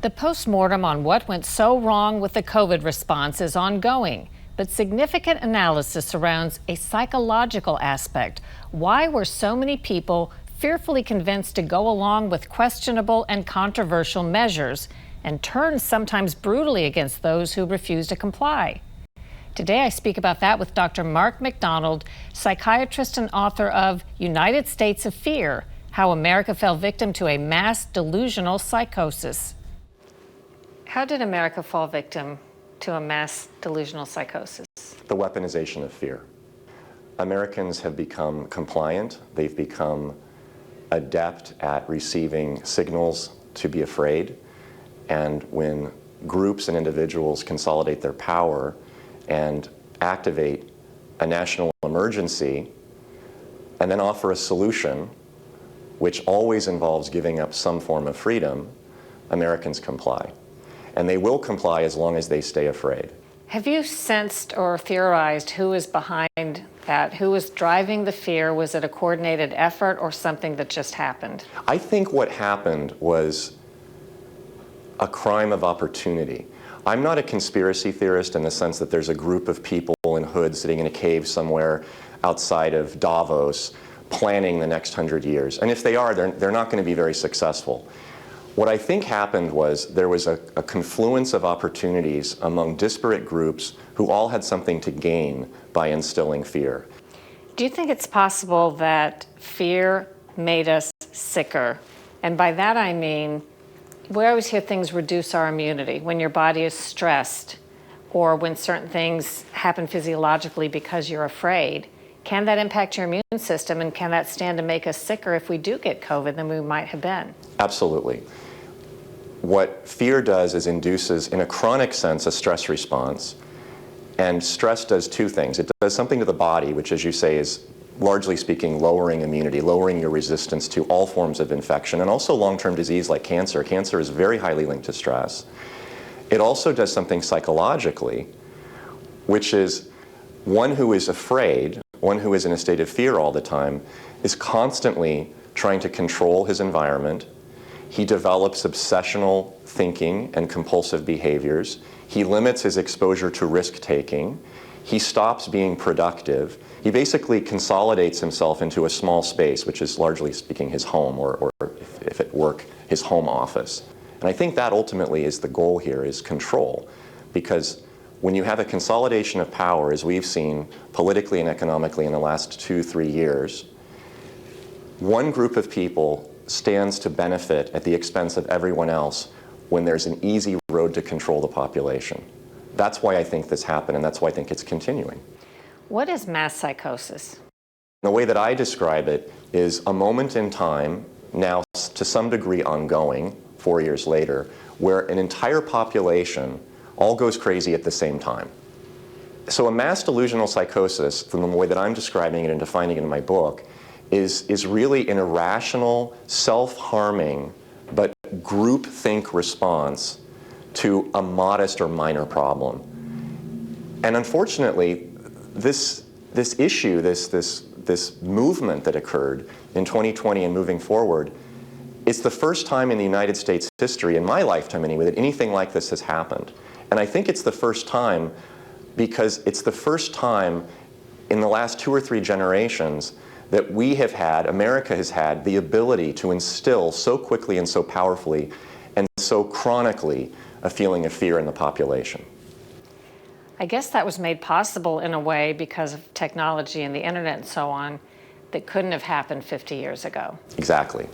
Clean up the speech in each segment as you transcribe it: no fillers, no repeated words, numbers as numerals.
The postmortem on what went so wrong with the COVID response is ongoing, but significant analysis surrounds a psychological aspect. Why were so many people fearfully convinced to go along with questionable and controversial measures and turn sometimes brutally against those who refuse to comply? Today I speak about that with Dr. McDonald, psychiatrist and author of United States of Fear: How America Fell Victim to a Mass Delusional Psychosis. How did America fall victim to a mass delusional psychosis? The weaponization of fear. Americans have become compliant. They've become adept at receiving signals to be afraid. And when groups and individuals consolidate their power and activate a national emergency and then offer a solution, which always involves giving up some form of freedom, Americans comply. And they will comply as long as they stay afraid. Have you sensed or theorized who is behind that? Who was driving the fear? Was it a coordinated effort or something that just happened? I think what happened was a crime of opportunity. I'm not a conspiracy theorist in the sense that there's a group of people in hoods sitting in a cave somewhere outside of Davos planning the next 100 years. And if they are, they're not going to be very successful. What I think happened was there was a confluence of opportunities among disparate groups who all had something to gain by instilling fear. Do you think it's possible that fear made us sicker? And by that I mean, we always hear things reduce our immunity when your body is stressed or when certain things happen physiologically because you're afraid. Can that impact your immune system, and can that stand to make us sicker if we do get COVID than we might have been? Absolutely. What fear does is induces, in a chronic sense, a stress response. And stress does two things. It does something to the body, which, as you say, is largely speaking lowering immunity, lowering your resistance to all forms of infection, and also long-term disease like cancer. Cancer is very highly linked to stress. It also does something psychologically, which is one who is afraid, one who is in a state of fear all the time, is constantly trying to control his environment. He develops obsessional thinking and compulsive behaviors. He limits his exposure to risk-taking. He stops being productive. He basically consolidates himself into a small space, which is largely speaking his home, or if at work, his home office. And I think that ultimately is the goal here, is control. Because when you have a consolidation of power, as we've seen politically and economically in the last 2-3 years, one group of people stands to benefit at the expense of everyone else when there's an easy road to control the population. That's why I think this happened, and that's why I think it's continuing. What is mass psychosis? The way that I describe it is a moment in time, now to some degree ongoing, 4 years later, where an entire population all goes crazy at the same time. So a mass delusional psychosis, from the way that I'm describing it and defining it in my book, is really an irrational, self-harming, but groupthink response to a modest or minor problem. And unfortunately, this issue, this movement that occurred in 2020 and moving forward, it's the first time in the United States history, in my lifetime anyway, that anything like this has happened. And I think it's the first time because it's the first time in the last 2 or 3 generations that we have had, America has had, the ability to instill so quickly and so powerfully and so chronically a feeling of fear in the population. I guess that was made possible in a way because of technology and the internet and so on that couldn't have happened 50 years ago. Exactly.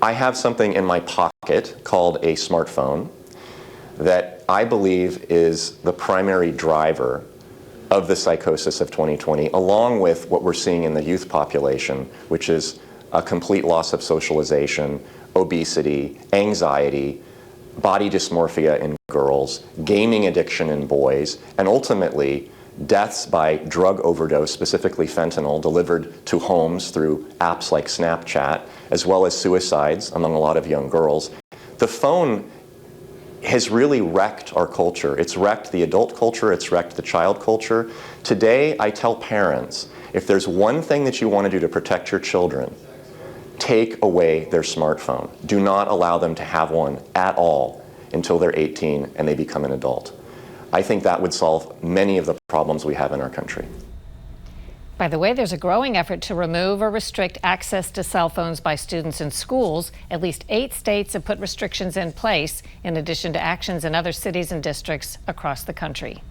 I have something in my pocket called a smartphone that I believe is the primary driver of the psychosis of 2020, along with what we're seeing in the youth population, which is a complete loss of socialization, obesity, anxiety, body dysmorphia in girls, gaming addiction in boys, and ultimately deaths by drug overdose, specifically fentanyl, delivered to homes through apps like Snapchat, as well as suicides among a lot of young girls. The phone has really wrecked our culture. It's wrecked the adult culture, it's wrecked the child culture. Today, I tell parents, if there's one thing that you want to do to protect your children, take away their smartphone. Do not allow them to have one at all until they're 18 and they become an adult. I think that would solve many of the problems we have in our country. By the way, there's a growing effort to remove or restrict access to cell phones by students in schools. At least 8 states have put restrictions in place, in addition to actions in other cities and districts across the country.